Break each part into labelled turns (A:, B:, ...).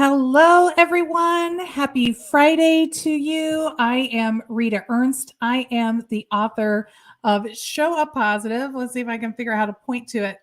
A: Hello, everyone. Happy Friday to you. I am Rita Ernst. I am the author of Show Up Positive. Let's see if I can figure out how to point to it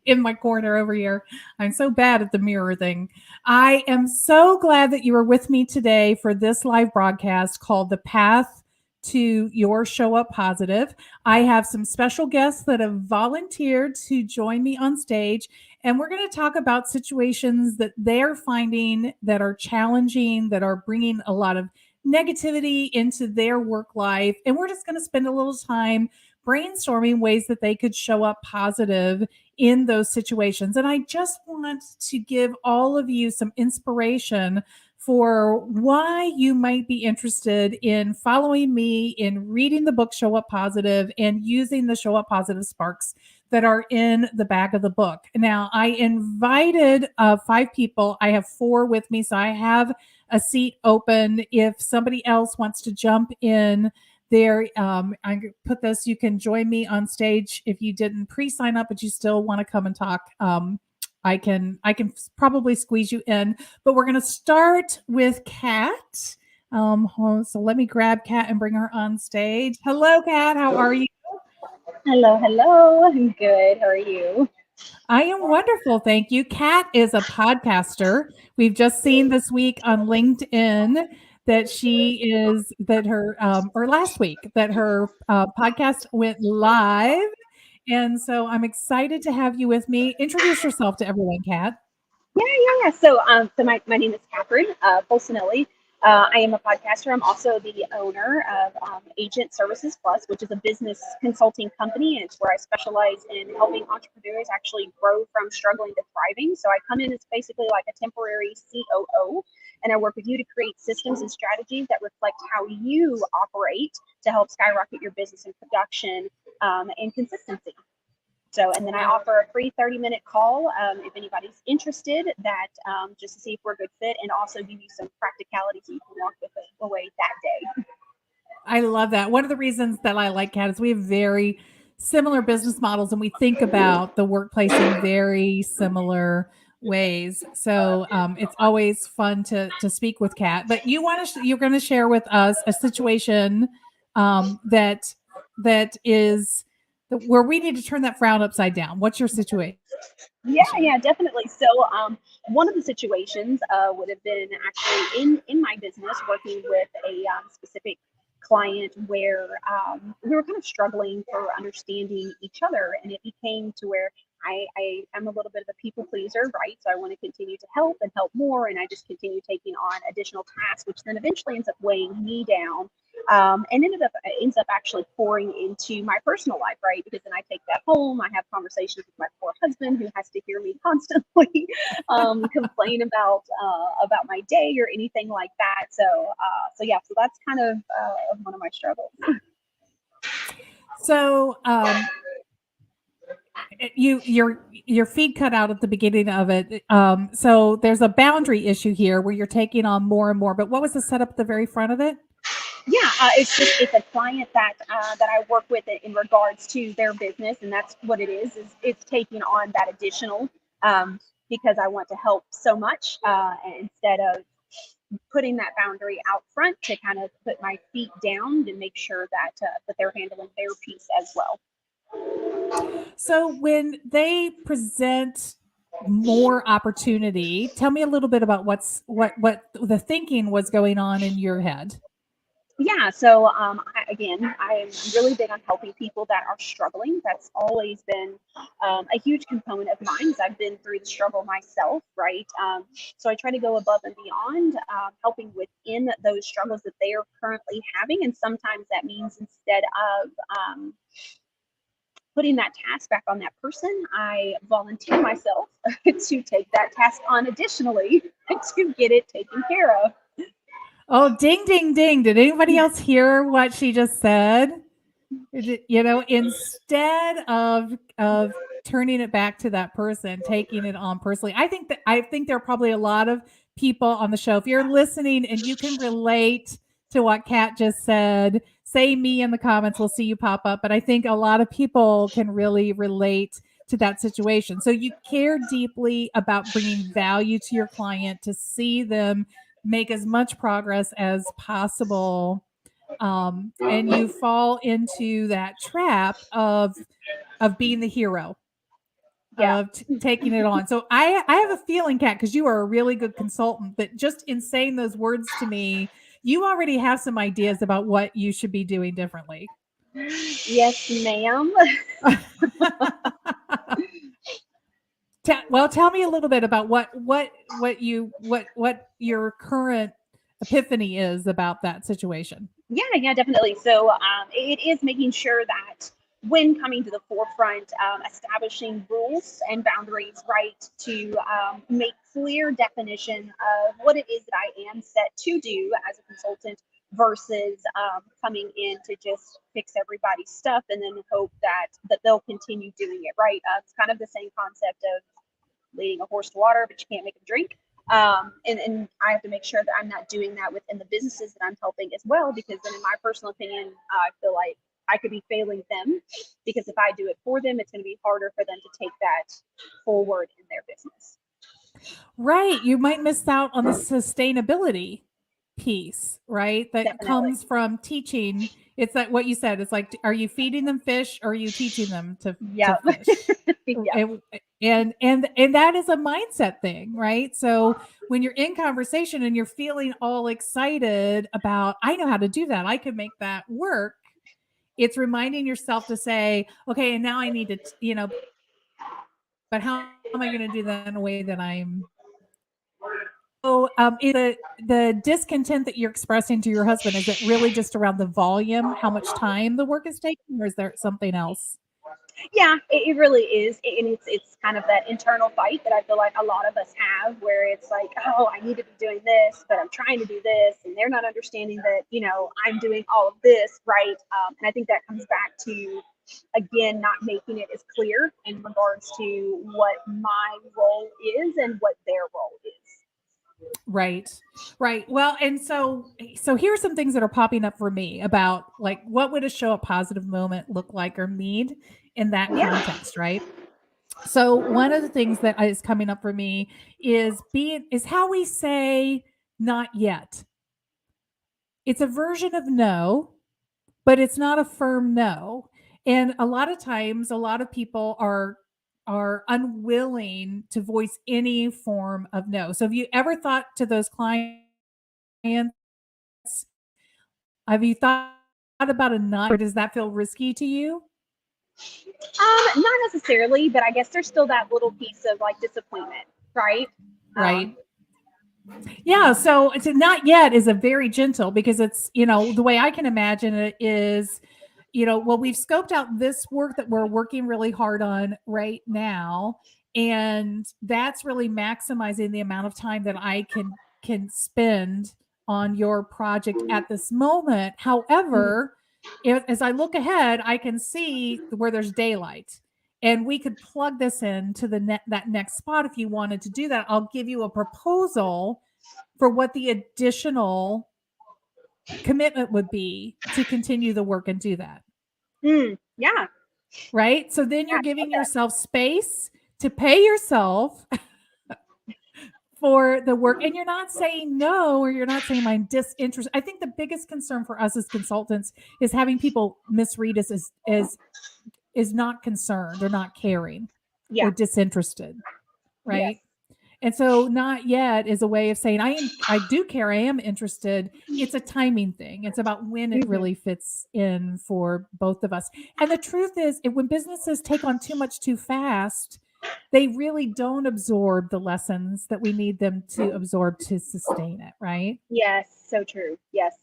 A: in my corner over here. I'm so bad at the mirror thing. I am so glad that you are with me today for this live broadcast called The Path to Your Show Up Positive. I have some special guests that have volunteered to join me on stage. And we're going to talk about situations that they're finding that are challenging, that are bringing a lot of negativity into their work life. And we're just going to spend a little time brainstorming ways that they could show up positive in those situations. And I just want to give all of you some inspiration for why you might be interested in following me in reading the book Show Up Positive and using the Show Up Positive sparks that are in the back of the book. Now, I invited 5 people. I have 4 with me, so I have a seat open. If somebody else wants to jump in there, I put this, you can join me on stage if you didn't pre-sign up, but you still want to come and talk. I can probably squeeze you in, but we're going to start with Kat. So let me grab Kat and bring her on stage. Hello, Kat. How are you?
B: Hello. I'm good. How are you?
A: I am wonderful. Thank you. Kat is a podcaster. We've just seen this week on LinkedIn that or last week, that her podcast went live. And so I'm excited to have you with me. Introduce yourself to everyone, Kat.
B: Yeah. So my name is Catherine Bolsonelli. I am a podcaster. I'm also the owner of Agent Services Plus, which is a business consulting company. And it's where I specialize in helping entrepreneurs actually grow from struggling to thriving. So I come in as basically like a temporary COO, and I work with you to create systems and strategies that reflect how you operate to help skyrocket your business and production and consistency. So, and then I offer a free 30-minute call if anybody's interested, that just to see if we're a good fit, and also give you some practicality so you can walk with it away that day.
A: I love that. One of the reasons that I like Kat is we have very similar business models and we think about the workplace in very similar ways. So it's always fun to speak with Kat. But you're going to share with us a situation that is where we need to turn that frown upside down. What's your situation?
B: Yeah, definitely. So, one of the situations would have been actually in my business, working with a specific client where we were kind of struggling for understanding each other, and it became to where I am a little bit of a people pleaser, right? So I want to continue to help and help more, and I just continue taking on additional tasks, which then eventually ends up weighing me down, and ends up actually pouring into my personal life, right? Because then I take that home, I have conversations with my poor husband who has to hear me constantly complain about my day or anything like that. So that's kind of one of my struggles.
A: So your feed cut out at the beginning of it. So there's a boundary issue here where you're taking on more and more. But what was the setup at the very front of it?
B: Yeah, it's a client that I work with in regards to their business, and that's what it is it's taking on that additional because I want to help so much instead of putting that boundary out front to kind of put my feet down and make sure that they're handling their piece as well.
A: So when they present more opportunity, tell me a little bit about what the thinking was going on in your head.
B: Yeah, so I am really big on helping people that are struggling. That's always been a huge component of mine, because I've been through the struggle myself, right? So I try to go above and beyond, helping within those struggles that they are currently having. And sometimes that means, instead of putting that task back on that person, I volunteer myself to take that task on additionally to get it taken care of.
A: Oh, ding, ding, ding. Did anybody else hear what she just said? Instead of turning it back to that person, taking it on personally. I think there are probably a lot of people on the show. If you're listening and you can relate to what Kat just said, say me in the comments. We'll see you pop up. But I think a lot of people can really relate to that situation. So you care deeply about bringing value to your client to see them make as much progress as possible. And you fall into that trap of being the hero,
B: Yeah.
A: of taking it on. So I have a feeling, Kat, because you are a really good consultant, that just in saying those words to me, you already have some ideas about what you should be doing differently.
B: Yes, ma'am.
A: Well, tell me a little bit about what your current epiphany is about that situation.
B: Yeah, definitely. So it is making sure that when coming to the forefront, establishing rules and boundaries, right, to make clear definition of what it is that I am set to do as a consultant versus coming in to just fix everybody's stuff and then hope that they'll continue doing it, right? It's kind of the same concept of leading a horse to water, but you can't make him drink. And I have to make sure that I'm not doing that within the businesses that I'm helping as well, because then, in my personal opinion, I feel like I could be failing them because if I do it for them, it's going to be harder for them to take that forward in their business.
A: Right. You might miss out on the sustainability piece, right? That
B: Definitely.
A: comes from teaching. It's like what you said. It's like, are you feeding them fish or are you teaching them to
B: Yep.
A: fish?
B: Yep.
A: And that is a mindset thing, right? So when you're in conversation and you're feeling all excited about, I know how to do that, I can make that work. It's reminding yourself to say, okay, and now I need to, but how am I going to do that in a way that I'm so, is the discontent that you're expressing to your husband, is it really just around the volume, how much time the work is taking, or is there something else?
B: Yeah, it really is, and it's kind of that internal fight that I feel like a lot of us have, where it's like, oh, I need to be doing this, but I'm trying to do this, and they're not understanding that I'm doing all of this right, and I think that comes back to again not making it as clear in regards to what my role is and what their role is.
A: Right. Right. Well, and so here are some things that are popping up for me about, like, what would a show up positive moment look like or need in that
B: Yeah.
A: context, right? So one of the things that is coming up for me is how we say not yet. It's a version of no, but it's not a firm no. And a lot of times, a lot of people are unwilling to voice any form of no. So have you ever thought to those clients, have you thought about a not, or does that feel risky to you?
B: Not necessarily, but I guess there's still that little piece of like disappointment, right?
A: Right. Yeah, so it's not yet is a very gentle, because it's, the way I can imagine it is, well, we've scoped out this work that we're working really hard on right now, and that's really maximizing the amount of time that I can spend on your project at this moment.
B: Mhm.
A: However, as I look ahead, I can see where there's daylight. And we could plug this in to that next spot if you wanted to do that. I'll give you a proposal for what the additional commitment would be to continue the work and do that.
B: Yeah,
A: Right. So then
B: yeah,
A: you're
B: I love
A: giving
B: that.
A: yourself space to pay yourself for the work. And you're not saying no, or you're not saying I'm disinterested. I think the biggest concern for us as consultants is having people misread us as is not concerned or not caring
B: Yeah,
A: or disinterested.
B: yes.
A: Right. And so not yet is a way of saying I do care, I am interested. It's a timing thing. It's about when it
B: Hmm.
A: really fits in for both of us. And the truth is, when businesses take on too much too fast, they really don't absorb the lessons that we need them to absorb to sustain it, right?
B: Yes, so true. Yes.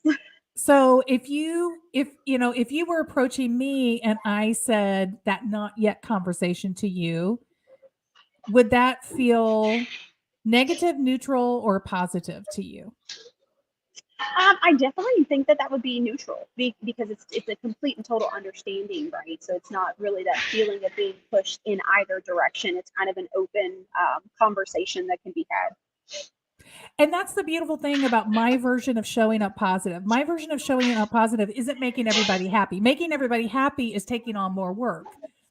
A: So if you were approaching me and I said that not yet conversation to you, would that feel negative, neutral, or positive to you?
B: I definitely think that that would be neutral because it's a complete and total understanding, right? So it's not really that feeling of being pushed in either direction. It's kind of an open conversation that can be had.
A: And that's the beautiful thing about my version of showing up positive. My version of showing up positive isn't making everybody happy. Making everybody happy is taking on more work.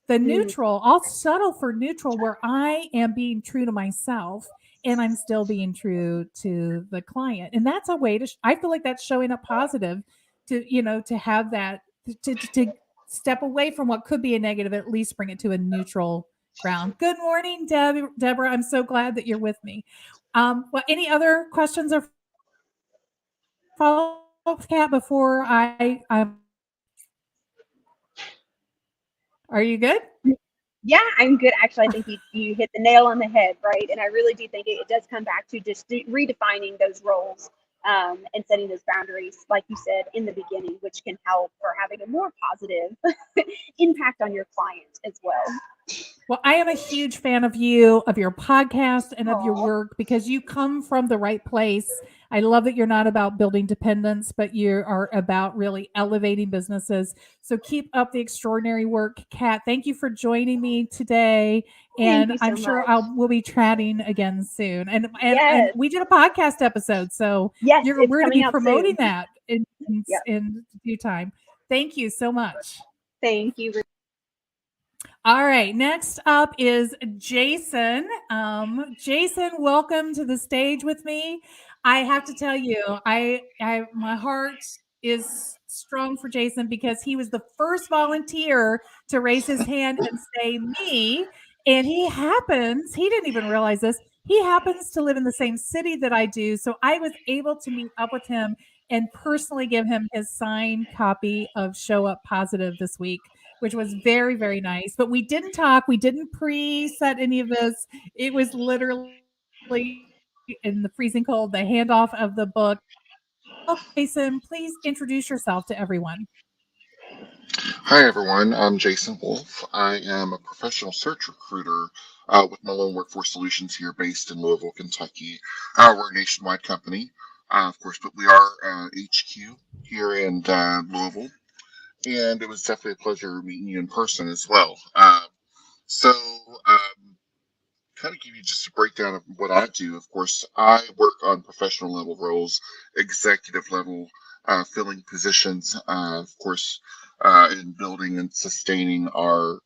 A: the
B: Mm,
A: neutral, I'll settle for neutral where I am being true to myself and I'm still being true to the client. And that's a way to, I feel like that's showing up positive to have that, to step away from what could be a negative, at least bring it to a neutral ground. Good morning, Deborah. I'm so glad that you're with me. Well, any other questions or follow ups, Kat, before are you good?
B: yeah, I'm good. Actually, I think you hit the nail on the head, right? And I really do think it does come back to just redefining those roles, and setting those boundaries, like you said in the beginning, which can help for having a more positive impact on your client as well.
A: Well, I am a huge fan of you, of your podcast, and of your
B: Oh,
A: work because you come from the right place. I love that you're not about building dependence, but you are about really elevating businesses. So keep up the extraordinary work, Kat. Thank you for joining me today,
B: thank
A: and
B: you
A: I'm
B: so
A: sure
B: much.
A: we'll be chatting again soon. And
B: Yes,
A: we did a podcast episode, so
B: yes, it's
A: we're going to
B: coming
A: be
B: out
A: promoting
B: soon.
A: that
B: Yep.
A: in due time. Thank you so much.
B: Thank you.
A: All right, next up is Jason. Jason, welcome to the stage with me. I have to tell you, my heart is strong for Jason because he was the first volunteer to raise his hand and say me, and he didn't even realize this. He happens to live in the same city that I do, so I was able to meet up with him and personally give him his signed copy of Show Up Positive this week, which was very, very nice. But we didn't talk. We didn't preset any of this. It was literally in the freezing cold, the handoff of the book. Jason, please introduce yourself to everyone.
C: Hi, everyone. I'm Jason Wolf. I am a professional search recruiter with Malone Workforce Solutions here based in Louisville, Kentucky. We're a nationwide company, of course, but we are HQ here in Louisville. And it was definitely a pleasure meeting you in person as well. So, um, kind of give you just a breakdown of what I do. Of course, I work on professional level roles, executive level, filling positions, of course, in building and sustaining our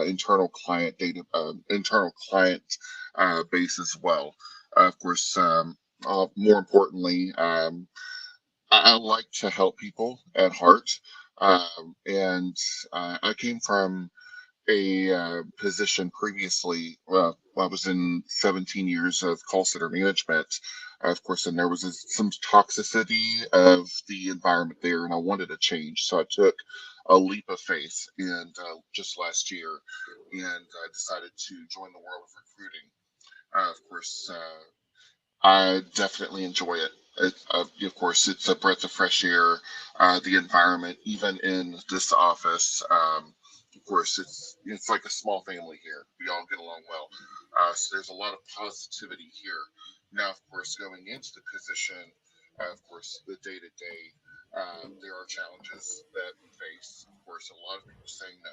C: internal client base as well. Of course, more importantly, I like to help people at heart. And I came from a position previously. I was in 17 years of call center management, of course, and there was some toxicity of the environment there, and I wanted a change. So I took a leap of faith, and just last year, and I decided to join the world of recruiting. Of course, I definitely enjoy it. Of course, it's a breath of fresh air. The environment, even in this office, of course, it's like a small family here. We all get along well. So there's a lot of positivity here. Now, of course, going into the position, of course, the day to day, there are challenges that we face. Of course, a lot of people saying no.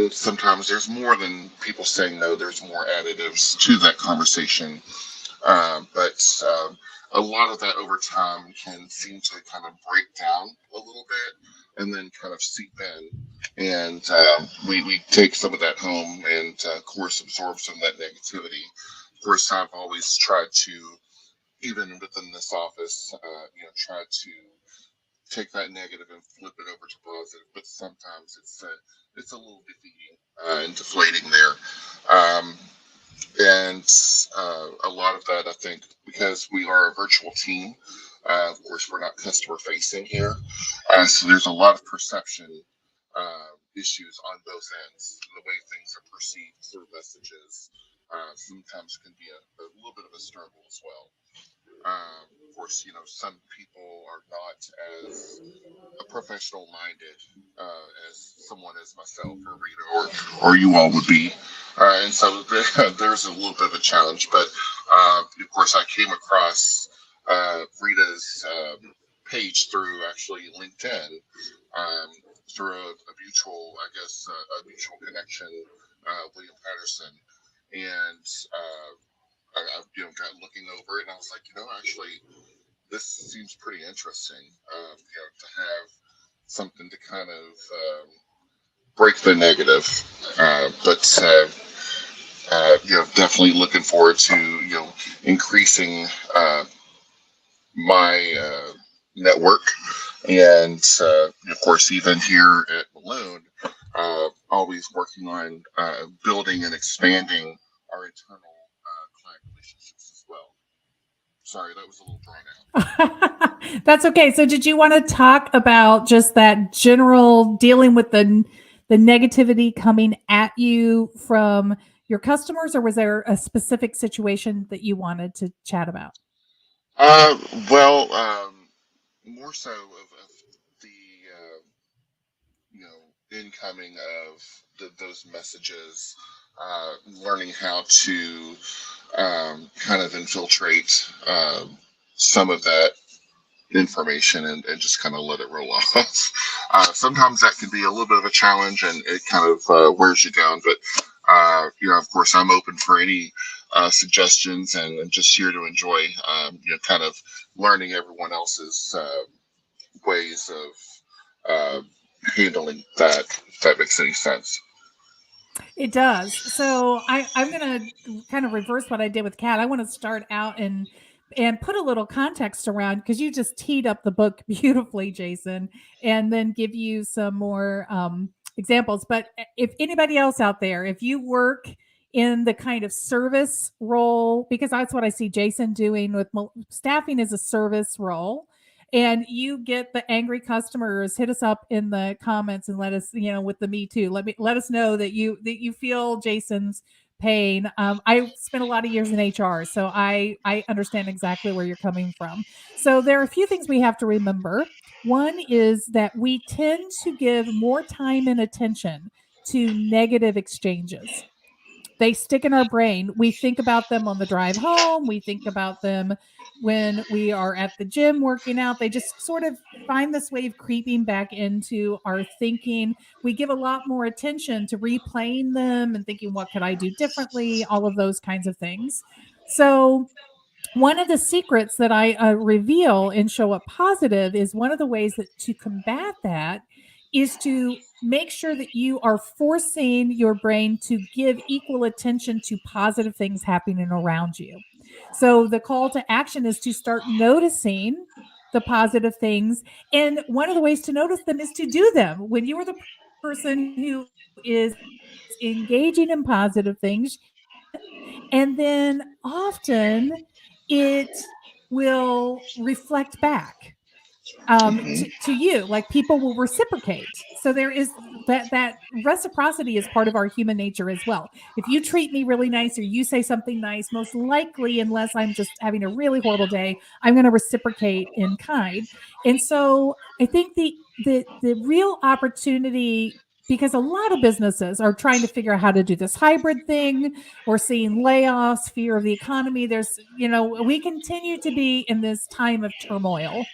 C: And sometimes there's more than people saying no, there's more additives to that conversation, but a lot of that over time can seem to kind of break down a little bit and then kind of seep in. And we take some of that home and, of course, absorb some of that negativity. Of course, I've always tried to, even within this office, try to take that negative and flip it over to positive. But sometimes it's a little defeating and deflating there. Um, and a lot of that, I think, because we are a virtual team, of course, we're not customer facing here. So there's a lot of perception issues on both ends. The way things are perceived through messages sometimes can be a little bit of a struggle as well. Of course, some people are not as professional minded as someone as myself or Rita or you all would be. And so there's a little bit of a challenge. But of course, I came across Rita's page through actually LinkedIn, um, through a mutual, I guess, a mutual connection, William Patterson. And got looking over it, and I was like, actually, this seems pretty interesting. To have something to kind of break the negative. But definitely looking forward to increasing my network, and of course, even here at Balloon, always working on building and expanding our internal client relationships as well. Sorry, that was a little drawn out.
A: That's okay. So did you want to talk about just that general dealing with the negativity coming at you from your customers, or was there a specific situation that you wanted to chat about?
C: Uh, well, more so of the incoming of those messages, learning how to kind of infiltrate some of that information, and just kind of let it roll off. Sometimes that can be a little bit of a challenge, and it kind of wears you down. But of course, I'm open for any suggestions, and just here to enjoy, kind of learning everyone else's ways of handling that. If that makes any sense.
A: It does. So I'm gonna kind of reverse what I did with Kat. I want to start out and put a little context around, because you just teed up the book beautifully, Jason, and then give you some more examples. But if anybody else out there, if you work in the kind of service role, because that's what I see Jason doing with staffing is a service role, and you get the angry customers, hit us up in the comments and let us, with the me too, let us know that you feel Jason's pain. I spent a lot of years in HR, so I understand exactly where you're coming from. So there are a few things we have to remember. One is that we tend to give more time and attention to negative exchanges. They stick in our brain. We think about them on the drive home. We think about them when we are at the gym working out. They just sort of find this way of creeping back into our thinking. We give a lot more attention to replaying them and thinking, what could I do differently? All of those kinds of things. So, one of the secrets that I reveal in Show Up Positive is one of the ways that to combat that is to make sure that you are forcing your brain to give equal attention to positive things happening around you. So the call to action is to start noticing the positive things. And one of the ways to notice them is to do them. When you are the person who is engaging in positive things, you do it. And then often it will reflect back
C: Hmm.
A: to you, like people will reciprocate. So there is that reciprocity is part of our human nature as well. If you treat me really nice or you say something nice, most likely, unless I'm just having a really horrible day, I'm going to reciprocate in kind. And so I think the real opportunity, because a lot of businesses are trying to figure out how to do this hybrid thing. We're seeing layoffs, fear of the economy. We continue to be in this time of turmoil.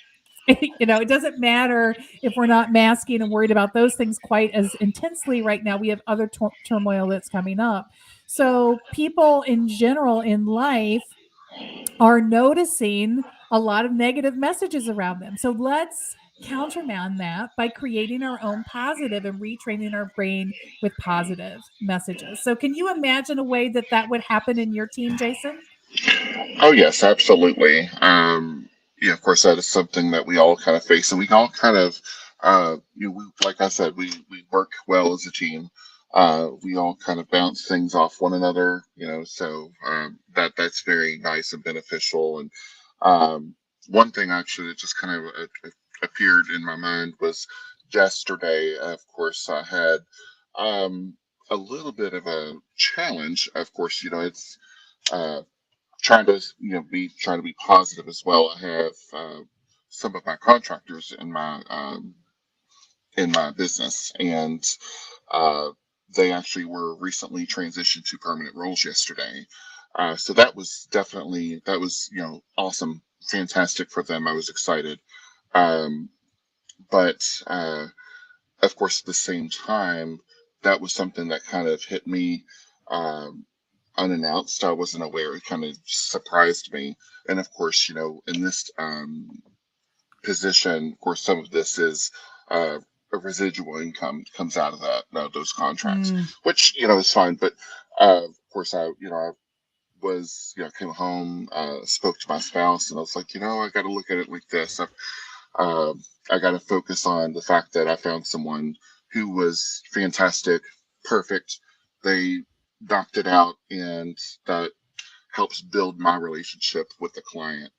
A: It doesn't matter if we're not masking and worried about those things quite as intensely right now. We have other turmoil that's coming up. So people in general in life are noticing a lot of negative messages around them. So let's countermand that by creating our own positive and retraining our brain with positive messages. So can you imagine a way that that would happen in your team, Jason?
C: Oh yes, absolutely. Of course, that is something that we all kind of face, and we all kind of, like I said, we work well as a team. We all kind of bounce things off one another, so that's very nice and beneficial. And one thing actually that just kind of appeared in my mind was yesterday. Of course, I had a little bit of a challenge. Of course, it's. Uh, Trying to be positive as well. I have some of my contractors in my business, and uh, they actually were recently transitioned to permanent roles yesterday. So that was awesome, fantastic for them. I was excited, um, but of course at the same time that was something that kind of hit me. Um, Unannounced. I wasn't aware. It kind of surprised me. And of course, in this position, of course, some of this is a residual income comes out of that, those contracts,
A: Mm.
C: which is fine. But of course, I was, came home, spoke to my spouse, and I was like, I got to look at it like this. I got to focus on the fact that I found someone who was fantastic, perfect. They knocked it out, and that helps build my relationship with the client.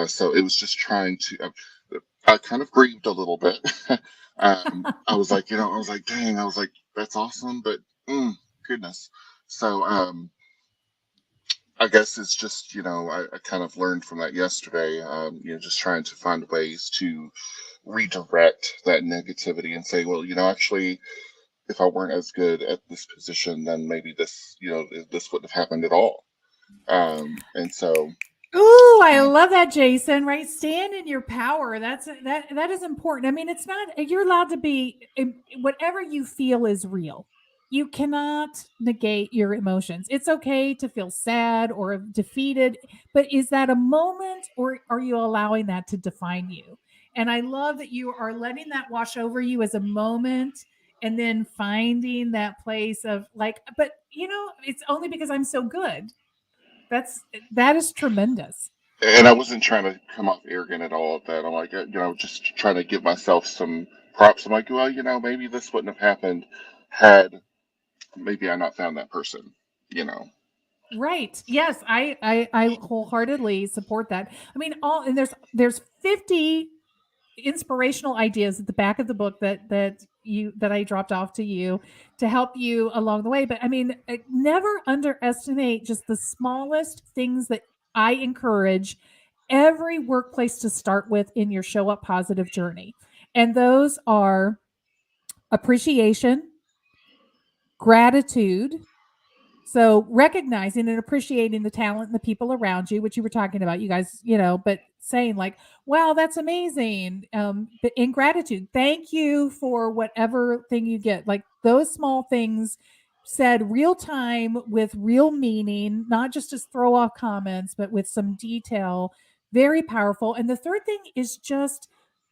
C: So it was just trying to. I kind of grieved a little bit. I was like, I was like, dang, I was like, that's awesome, but goodness. So I guess it's just, I kind of learned from that yesterday. Just trying to find ways to redirect that negativity and say, well, actually, if I weren't as good at this position, then maybe this, this wouldn't have happened at all. And so,
A: Ooh, I
C: um,
A: love that, Jason. Right, stand in your power. That is important. I mean, it's not you're allowed to be whatever you feel is real. You cannot negate your emotions. It's okay to feel sad or defeated, but is that a moment, or are you allowing that to define you? And I love that you are letting that wash over you as a moment, and then finding that place of like, but it's only because I'm so good. That is tremendous.
C: and I wasn't trying to come off arrogant at all at that. I'm like, just trying to give myself some props. I'm like, well, maybe this wouldn't have happened had maybe I not found that person, you know.
A: Right. Yes, I wholeheartedly support that. I mean, all and there's 50 inspirational ideas at the back of the book that I dropped off to you to help you along the way. But I mean, never underestimate just the smallest things that I encourage every workplace to start with in your show up positive journey. And those are appreciation, gratitude. So recognizing and appreciating the talent and the people around you, which you were talking about, you guys, but saying like, wow, that's amazing. But in gratitude, thank you for whatever thing you get. Like those small things said real time with real meaning, not just as throw off comments, but with some detail, very powerful. And the third thing is just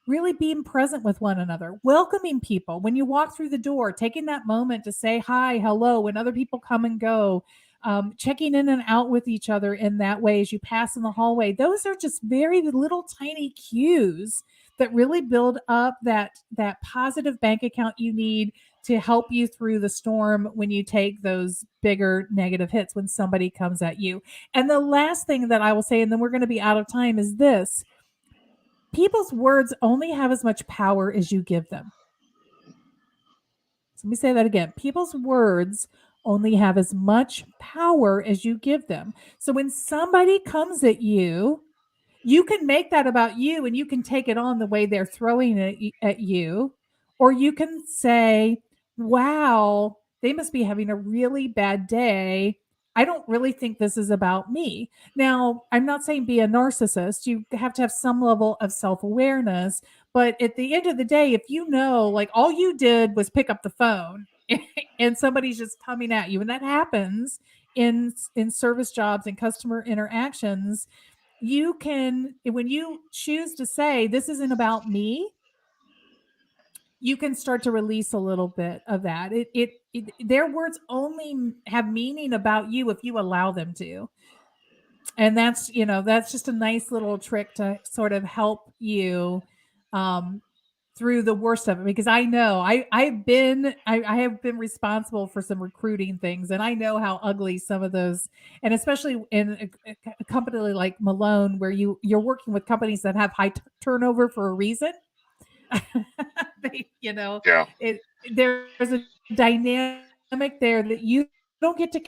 A: really being present with one another, welcoming people when you walk through the door, taking that moment to say hi, hello, when other people come and go, checking in and out with each other in that way as you pass in the hallway. Those are just very little tiny cues that really build up that positive bank account you need to help you through the storm when you take those bigger negative hits when somebody comes at you. And the last thing that I will say, and then we're going to be out of time, is this: people's words only have as much power as you give them. So let me say that again. People's words only have as much power as you give them. So when somebody comes at you can make that about you and you can take it on the way they're throwing it at you. Or you can say, wow, they must be having a really bad day. I don't really think this is about me. Now, I'm not saying be a narcissist. You have to have some level of self awareness. But at the end of the day, if you know, like all you did was pick up the phone and somebody's just coming at you, and that happens in service jobs and customer interactions, you can, when you choose to say this isn't about me, you can start to release a little bit of that. Their words only have meaning about you if you allow them to. And that's just a nice little trick to sort of help you um through the worst of it, because I know I have been responsible for some recruiting things, and I know how ugly some of those, and especially in a company like Malone, where you're working with companies that have high turnover for a reason. they,
C: Yeah.
A: it there's a dynamic there that you don't get to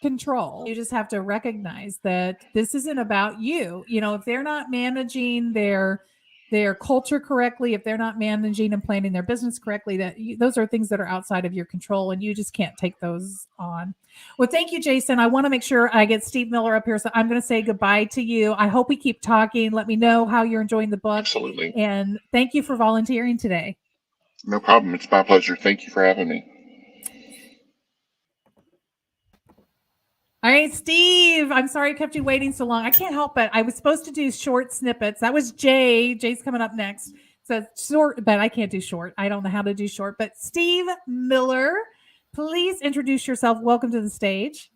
A: control. You just have to recognize that this isn't about you. If they're not managing their culture correctly, if they're not managing and planning their business correctly, those are things that are outside of your control, and you just can't take those on. Well, thank you, Jason. I want to make sure I get Steve Miller up here, so I'm going to say goodbye to you. I hope we keep talking. Let me know how you're enjoying the book,
C: Absolutely.
A: and thank you for volunteering today.
C: No problem. It's my pleasure. Thank you for having me.
A: All right, Steve. I'm sorry I kept you waiting so long. I can't help it. I was supposed to do short snippets. That was Jay. Jay's coming up next. So short, but I can't do short. I don't know how to do short. But Steve Miller, please introduce yourself. Welcome to the stage.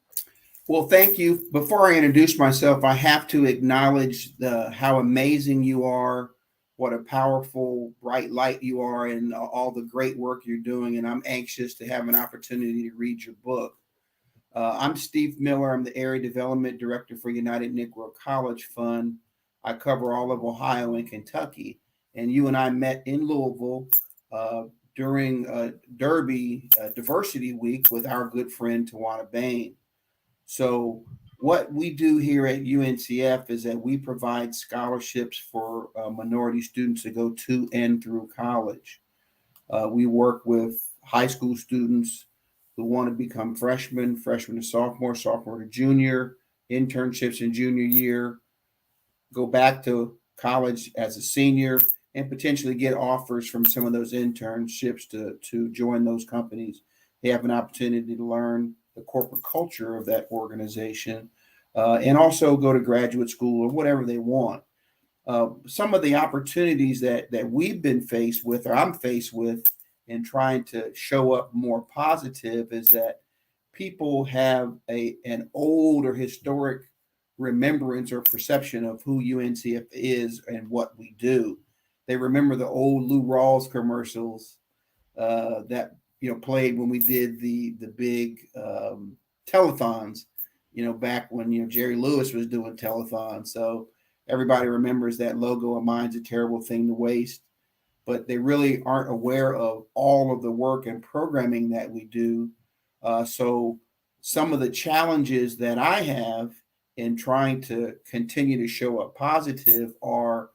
D: Well, thank you. Before I introduce myself, I have to acknowledge how amazing you are, what a powerful, bright light you are, and all the great work you're doing. And I'm anxious to have an opportunity to read your book. I'm Steve Miller. I'm the Area Development Director for United Negro College Fund. I cover all of Ohio and Kentucky. And you and I met in Louisville uh, during Derby Diversity Week with our good friend Tawana Bain. So, what we do here at UNCF is that we provide scholarships for minority students to go to and through college. We work with high school students who want to become freshmen, freshman to sophomore, sophomore to junior, internships in junior year, go back to college as a senior, and potentially get offers from some of those internships to join those companies. They have an opportunity to learn the corporate culture of that organization and also go to graduate school or whatever they want. Some of the opportunities that we've been faced with, or I'm faced with, in trying to show up more positive is that people have an old or historic remembrance or perception of who UNCF is and what we do. They remember the old Lou Rawls commercials that played when we did the big telethons, back when Jerry Lewis was doing telethons. So everybody remembers that logo. A mind's a terrible thing to waste, but they really aren't aware of all of the work and programming that we do. So some of the challenges that I have in trying to continue to show up positive are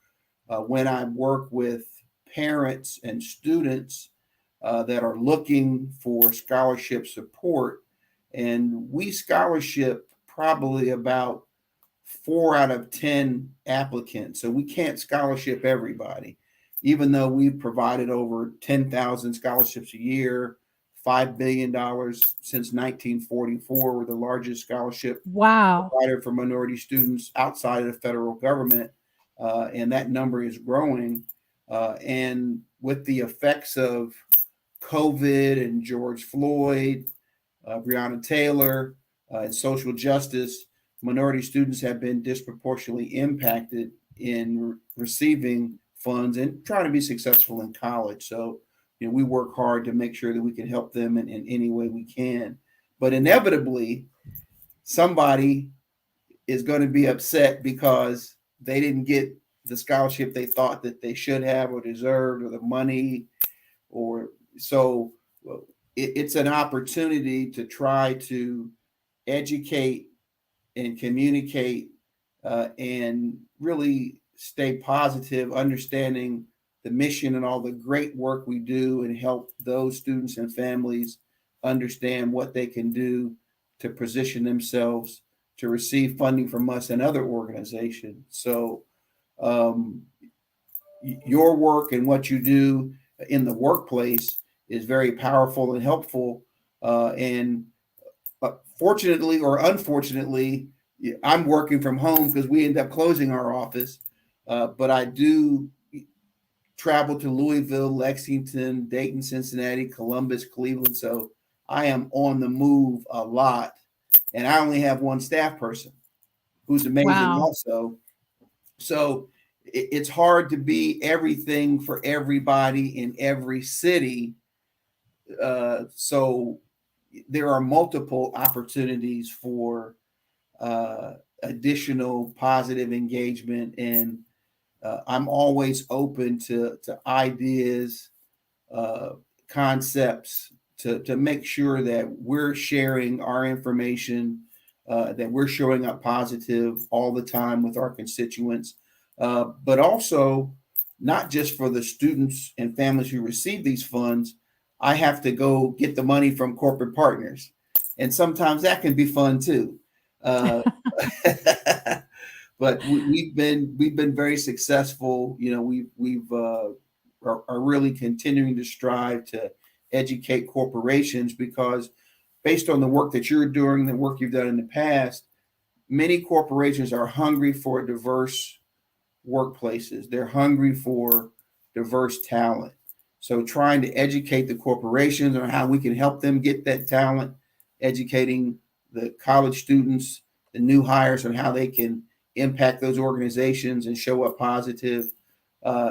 D: when I work with parents and students that are looking for scholarship support. And we scholarship probably about 4 out of 10 applicants. So we can't scholarship everybody, even though we've provided over 10,000 scholarships a year, $5 billion since 1944. We're the largest scholarship
A: Wow.
D: provider for minority students outside of the federal government. And that number is growing. And with the effects of COVID and George Floyd, Breonna Taylor, and social justice, minority students have been disproportionately impacted in receiving funds and trying to be successful in college. So, we work hard to make sure that we can help them in any way we can. But inevitably, somebody is going to be upset because they didn't get the scholarship they thought that they should have or deserved, or the money, or so it's an opportunity to try to educate and communicate and really stay positive, understanding the mission and all the great work we do, and help those students and families understand what they can do to position themselves to receive funding from us and other organizations. So um, your work and what you do in the workplace is very powerful and helpful. And fortunately or unfortunately, I'm working from home because we end up closing our office. But I do travel to Louisville, Lexington, Dayton, Cincinnati, Columbus, Cleveland. So I am on the move a lot. And I only have one staff person who's amazing
A: Wow.
D: also. So it's hard to be everything for everybody in every city. So there are multiple opportunities for additional positive engagement, and I'm always open to ideas, uh, concepts to make sure that we're sharing our information, that we're showing up positive all the time with our constituents, but also not just for the students and families who receive these funds. I have to go get the money from corporate partners, and sometimes that can be fun too. Uh, but we've been very successful. We've are really continuing to strive to educate corporations, because based on the work that you're doing, the work you've done in the past, many corporations are hungry for diverse workplaces. They're hungry for diverse talent. So trying to educate the corporations on how we can help them get that talent, educating the college students, the new hires on how they can impact those organizations and show up positive.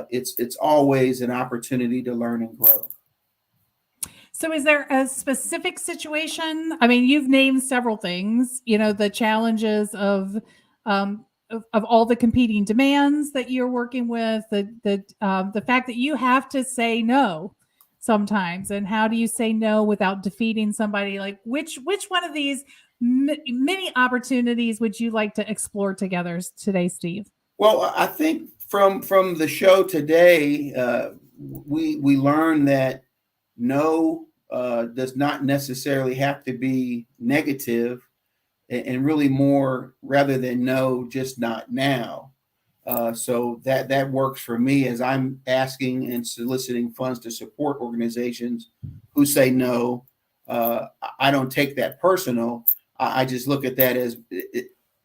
D: It's always an opportunity to learn and grow.
A: So is there a specific situation? I mean, you've named several things, you know, the challenges of all the competing demands that you're working with, the fact that you have to say no sometimes, and how do you say no without defeating somebody? Like which one of these many opportunities would you like to explore together today, Steve?
D: Well, I think from the show today, we learned that no does not necessarily have to be negative, and really more rather than no, just not now. So that works for me as I'm asking and soliciting funds to support organizations who say no. I don't take that personal. I just look at that as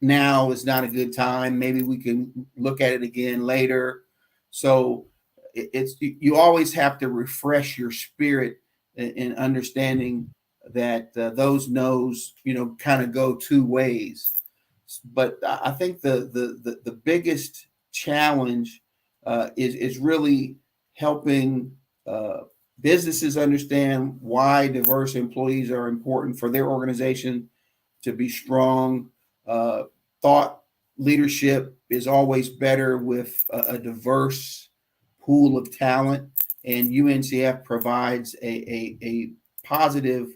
D: now is not a good time. Maybe we can look at it again later. So it's you always have to refresh your spirit in understanding that those no's, kind of go two ways. But I think the biggest challenge is really helping businesses understand why diverse employees are important for their organization to be strong. Thought leadership is always better with a diverse pool of talent, and UNCF provides a positive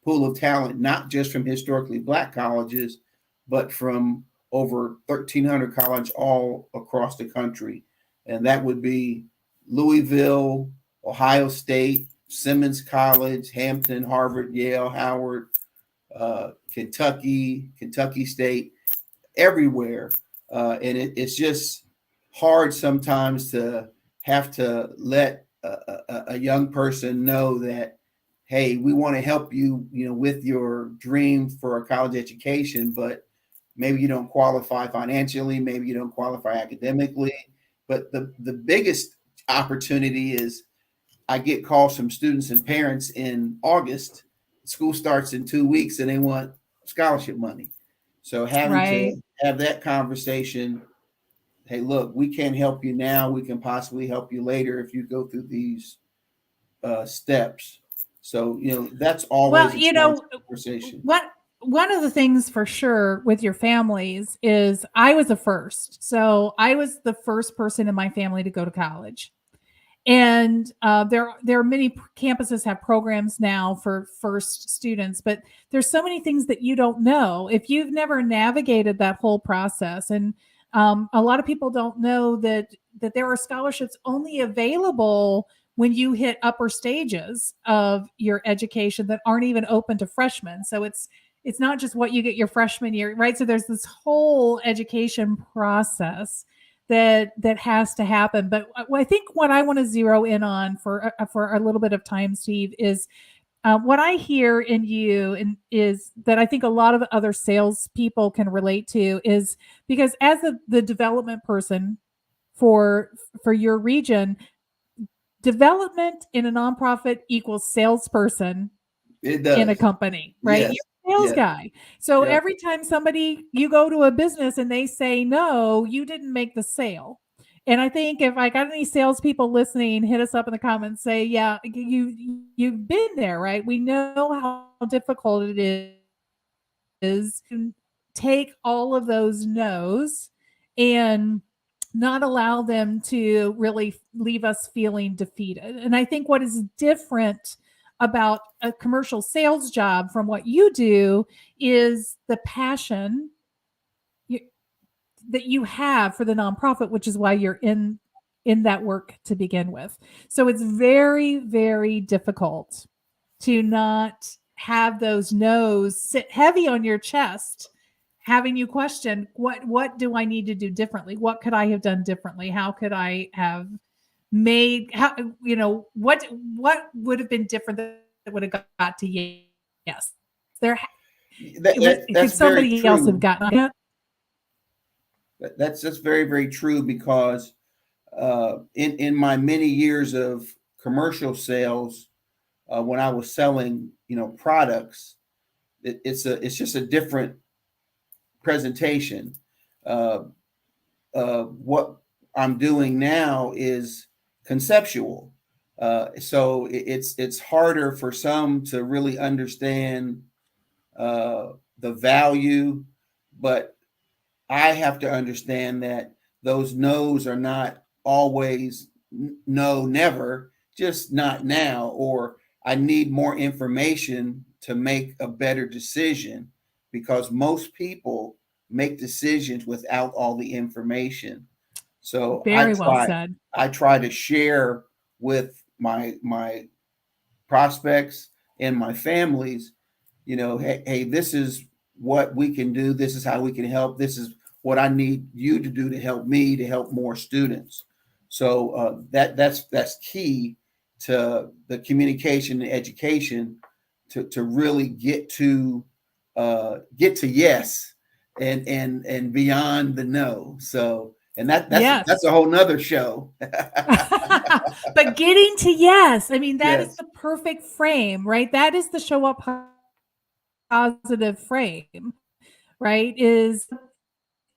D: pool of talent, not just from historically Black colleges, but from over 1,300 colleges all across the country. And that would be Louisville, Ohio State, Simmons College, Hampton, Harvard, Yale, Howard, Kentucky State, everywhere. It's just hard sometimes to have to let a young person know that, hey, we want to help you, with your dream for a college education, but maybe you don't qualify financially, maybe you don't qualify academically. But the biggest opportunity is I get calls from students and parents in August. School starts in 2 weeks and they want scholarship money. So having
A: Right.
D: to have that conversation, hey, look, we can't help you now. We can possibly help you later if you go through these steps. So, that's always
A: Well,
D: a conversation.
A: what one of the things for sure with your families is I was the first. So I was the first person in my family to go to college. And there are many campuses have programs now for first students, but there's so many things that you don't know if you've never navigated that whole process. And a lot of people don't know that there are scholarships only available when you hit upper stages of your education that aren't even open to freshmen. So it's not just what you get your freshman year, right? So there's this whole education process that has to happen. But I think what I want to zero in on for a little bit of time, Steve, is what I hear in you and is that I think a lot of other salespeople can relate to is because as the development person for your region, development in a nonprofit equals salesperson
D: It
A: in a
D: does.
A: company, right?
D: Yes.
A: You're a sales
D: Yes.
A: guy. So
D: Yeah.
A: every time you go to a business and they say no, you didn't make the sale. And I think if I got any salespeople listening, hit us up in the comments, say, yeah, you've been there, right? We know how difficult it is to take all of those no's and not allow them to really leave us feeling defeated. And I think what is different about a commercial sales job from what you do is the passion you, that you have for the nonprofit, which is why you're in that work to begin with. So it's very, very difficult to not have those no's sit heavy on your chest, having you question what do I need to do differently? What could I have done differently? How could I have made how what would have been different that would have got to yes? There could
D: That's very
A: somebody else have
D: true.
A: gotten it?
D: That's very, very true because in my many years of commercial sales, when I was selling, products, it's just a different presentation. Uh, what I'm doing now is conceptual. So it's harder for some to really understand the value, but I have to understand that those no's are not always no, never, just not now, or I need more information to make a better decision, because most people make decisions without all the information. So
A: Very well said.
D: I try to share with my prospects and my families, hey, this is what we can do. This is how we can help. This is what I need you to do to help me to help more students. So that's key to the communication and education to really get to yes and beyond the no. So and
A: Yes.
D: that's a whole nother show.
A: But getting to yes, I mean, that is
D: Yes.
A: the perfect frame, right? That is the show up positive frame, right? Is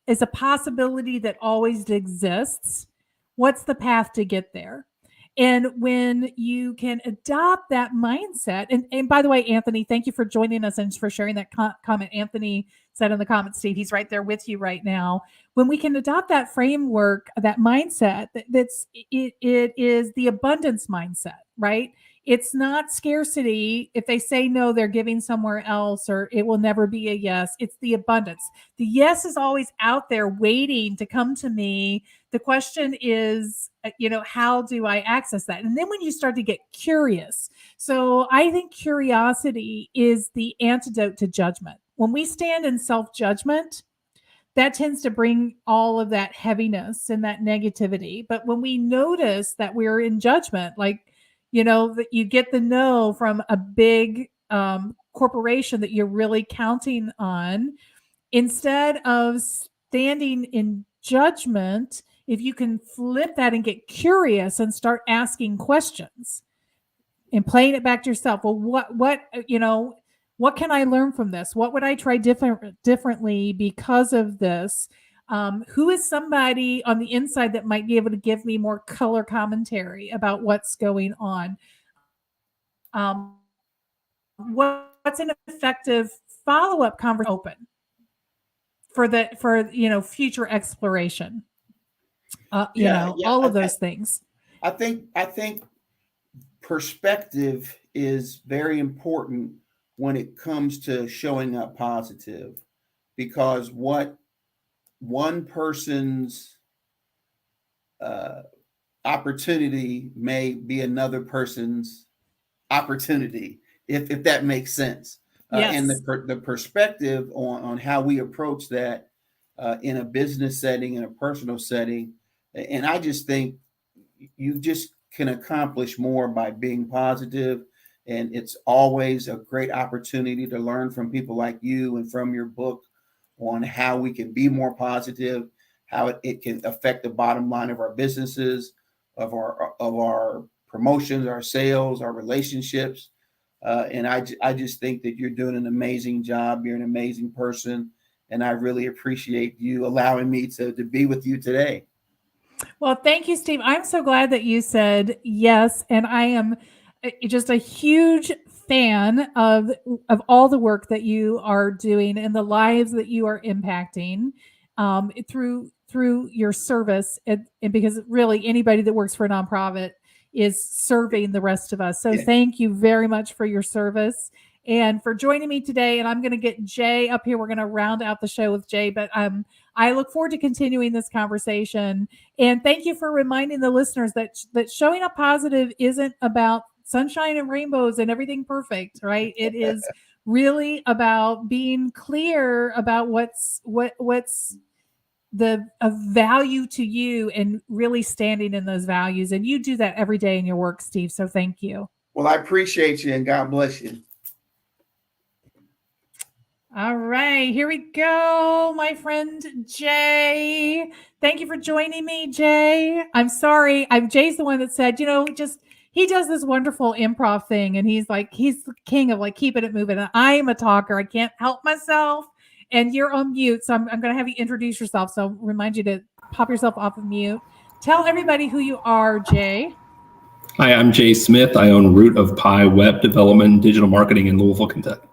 A: a possibility that always exists. What's the path to get there? And when you can adopt that mindset, and by the way, Anthony, thank you for joining us and for sharing that comment. Anthony said in the comments, Steve, he's right there with you right now. When we can adopt that framework, that mindset, it is the abundance mindset, right? It's not scarcity. If they say no, they're giving somewhere else, or it will never be a yes. It's the abundance. The yes is always out there waiting to come to me. The question is, how do I access that? And then when you start to get curious, so I think curiosity is the antidote to judgment. When we stand in self-judgment, that tends to bring all of that heaviness and that negativity. But when we notice that we're in judgment, like, that you get the no from a big corporation that you're really counting on, instead of standing in judgment, if you can flip that and get curious and start asking questions and playing it back to yourself. Well, what can I learn from this? What would I try differently because of this? Who is somebody on the inside that might be able to give me more color commentary about what's going on? What's an effective follow-up conversation open for future exploration? All of those things.
D: I think perspective is very important when it comes to showing up positive, because what one person's opportunity may be another person's opportunity, if that makes sense.
A: Yes.
D: And the perspective on how we approach that in a business setting, in a personal setting. And I just think you just can accomplish more by being positive. And it's always a great opportunity to learn from people like you and from your book on how we can be more positive, how it can affect the bottom line of our businesses, of our promotions, our sales, our relationships. And I just think that you're doing an amazing job. You're an amazing person. And I really appreciate you allowing me to be with you today.
A: Well, thank you, Steve. I'm so glad that you said yes. And I am just a huge fan of all the work that you are doing and the lives that you are impacting through your service. And because really anybody that works for a nonprofit is serving the rest of us. So Thank you very much for your service and for joining me today. And I'm going to get Jay up here. We're going to round out the show with Jay, but I look forward to continuing this conversation. And thank you for reminding the listeners that showing up positive isn't about sunshine and rainbows and everything perfect, right? It is really about being clear about what's of value to you and really standing in those values. And you do that every day in your work, Steve. So thank you.
D: Well, I appreciate you and God bless you.
A: All right, here we go, my friend Jay. Thank you for joining me, Jay. I'm sorry. Jay's the one that said, he does this wonderful improv thing, and he's the king of like keeping it moving. And I am a talker. I can't help myself. And you're on mute, so I'm going to have you introduce yourself. So I'll remind you to pop yourself off of mute. Tell everybody who you are, Jay.
E: Hi, I'm Jay Smith. I own Root of Pi Web Development and Digital Marketing in Louisville, Kentucky.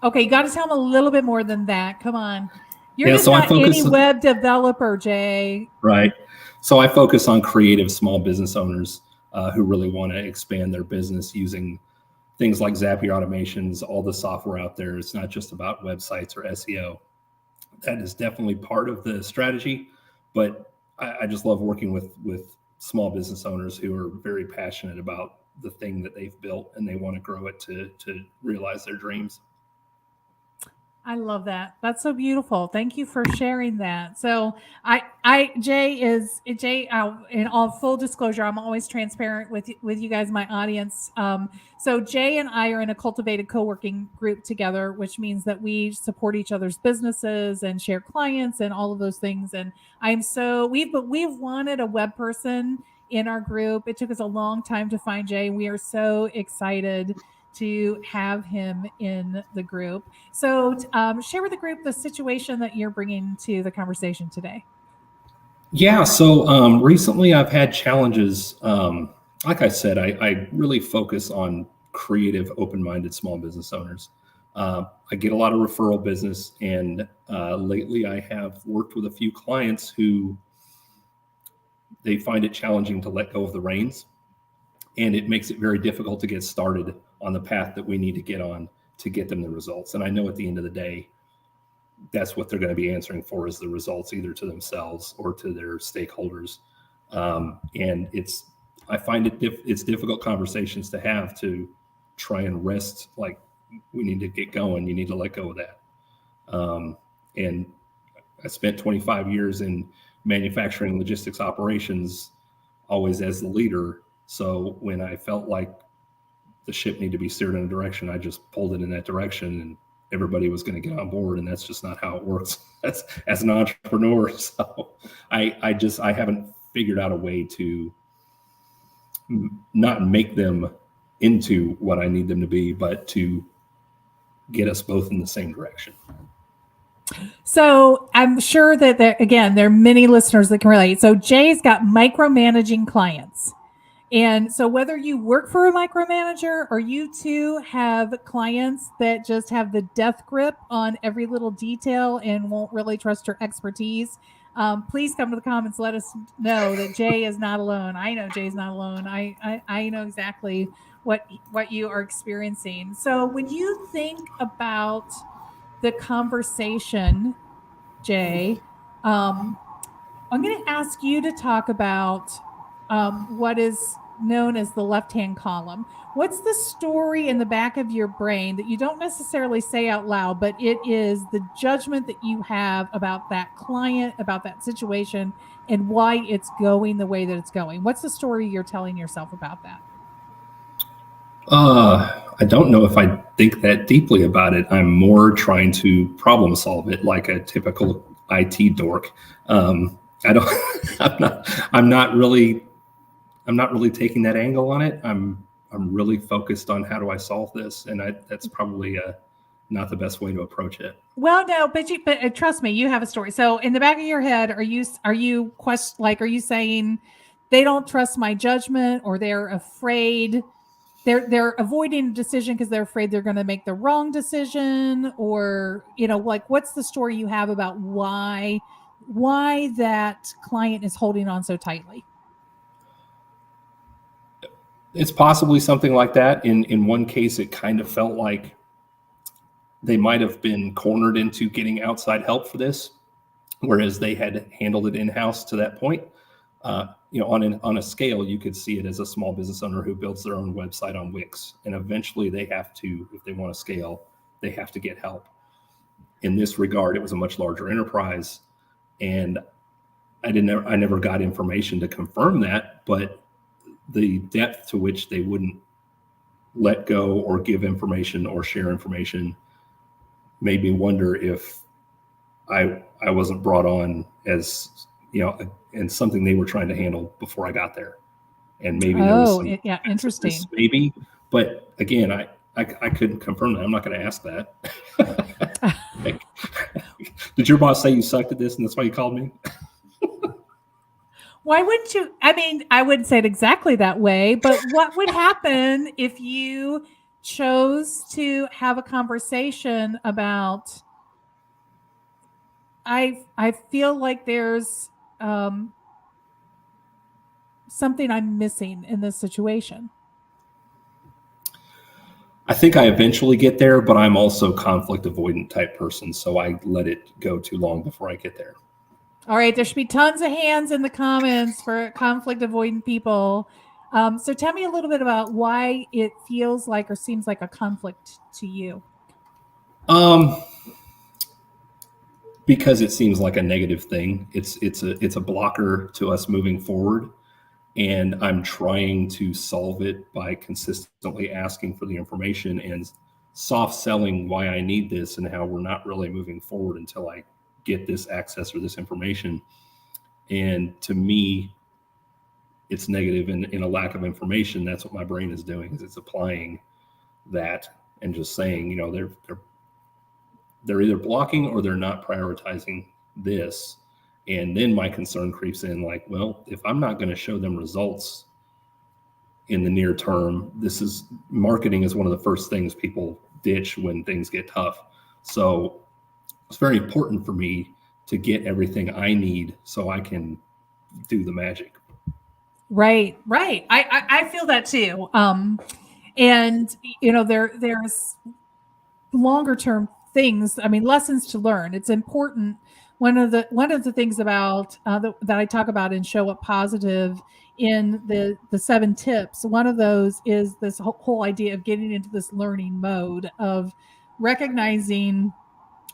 A: Okay, you got to tell them a little bit more than that. Come on. You're just not any web developer, Jay.
E: Right. So I focus on creative small business owners who really want to expand their business using things like Zapier automations, all the software out there. It's not just about websites or SEO. That is definitely part of the strategy, but I just love working with small business owners who are very passionate about the thing that they've built and they want to grow it to realize their dreams.
A: I love that. That's so beautiful. Thank you for sharing that. So Jay, in all full disclosure, I'm always transparent with you guys, my audience. So Jay and I are in a cultivated co-working group together, which means that we support each other's businesses and share clients and all of those things. And we've wanted a web person in our group. It took us a long time to find Jay. We are so excited to have him in the group. So share with the group the situation that you're bringing to the conversation today.
E: Yeah, so recently I've had challenges. Like I said, I really focus on creative, open-minded small business owners. I get a lot of referral business, and lately I have worked with a few clients who they find it challenging to let go of the reins, and it makes it very difficult to get started on the path that we need to get on to get them the results. And I know at the end of the day, that's what they're going to be answering for, is the results, either to themselves or to their stakeholders. And I find it's difficult conversations to have, to try and rest. Like, we need to get going. You need to let go of that. And I spent 25 years in manufacturing logistics operations, always as the leader. So when I felt like the ship needed to be steered in a direction, I just pulled it in that direction, and everybody was going to get on board. And that's just not how it works. That's as an entrepreneur. So I haven't figured out a way to not make them into what I need them to be, but to get us both in the same direction.
A: So I'm sure that there are many listeners that can relate. So Jay's got micromanaging clients. And so whether you work for a micromanager or you too have clients that just have the death grip on every little detail and won't really trust your expertise, please come to the comments. Let us know that Jay is not alone. I know Jay's not alone. I know exactly what you are experiencing. So when you think about the conversation, Jay, I'm going to ask you to talk about what is known as the left-hand column. What's the story in the back of your brain that you don't necessarily say out loud, but it is the judgment that you have about that client, about that situation, and why it's going the way that it's going? What's the story you're telling yourself about that?
E: I don't know if I think that deeply about it. I'm more trying to problem solve it like a typical IT dork. I'm not really taking that angle on it. I'm really focused on how do I solve this, and that's probably not the best way to approach it.
A: Well, no, but trust me, you have a story. So in the back of your head, are you saying they don't trust my judgment, or they're afraid? They're avoiding a decision because they're afraid they're going to make the wrong decision, or what's the story you have about why that client is holding on so tightly?
E: It's possibly something like that. In one case, it kind of felt like they might have been cornered into getting outside help for this, whereas they had handled it in-house to that point. On a scale, you could see it as a small business owner who builds their own website on Wix, and eventually they have to, if they want to scale, they have to get help. In this regard, it was a much larger enterprise, and I never got information to confirm that, but the depth to which they wouldn't let go or give information or share information made me wonder if I wasn't brought on as, and something they were trying to handle before I got there. And maybe there was some
A: yeah, interesting.
E: maybe, but again, I couldn't confirm that. I'm not going to ask that. Did your boss say you sucked at this and that's why you called me?
A: Why wouldn't you? I mean, I wouldn't say it exactly that way, but what would happen if you chose to have a conversation about, I feel like there's something I'm missing in this situation?
E: I think I eventually get there, but I'm also conflict avoidant type person. So I let it go too long before I get there.
A: All right. There should be tons of hands in the comments for conflict avoidant people. So tell me a little bit about why it feels like or seems like a conflict to you.
E: Because it seems like a negative thing. It's a blocker to us moving forward. And I'm trying to solve it by consistently asking for the information and soft selling why I need this and how we're not really moving forward until I get this access or this information. And to me, it's negative in a lack of information. That's what my brain is doing, is it's applying that and just saying, they're either blocking or they're not prioritizing this. And then my concern creeps in, like, well, if I'm not going to show them results in the near term, marketing is one of the first things people ditch when things get tough. So it's very important for me to get everything I need so I can do the magic.
A: Right. I feel that too. And there's longer term things. I mean, lessons to learn. It's important. One of the things about that I talk about in Show Up Positive in the 7 tips. One of those is this whole idea of getting into this learning mode of recognizing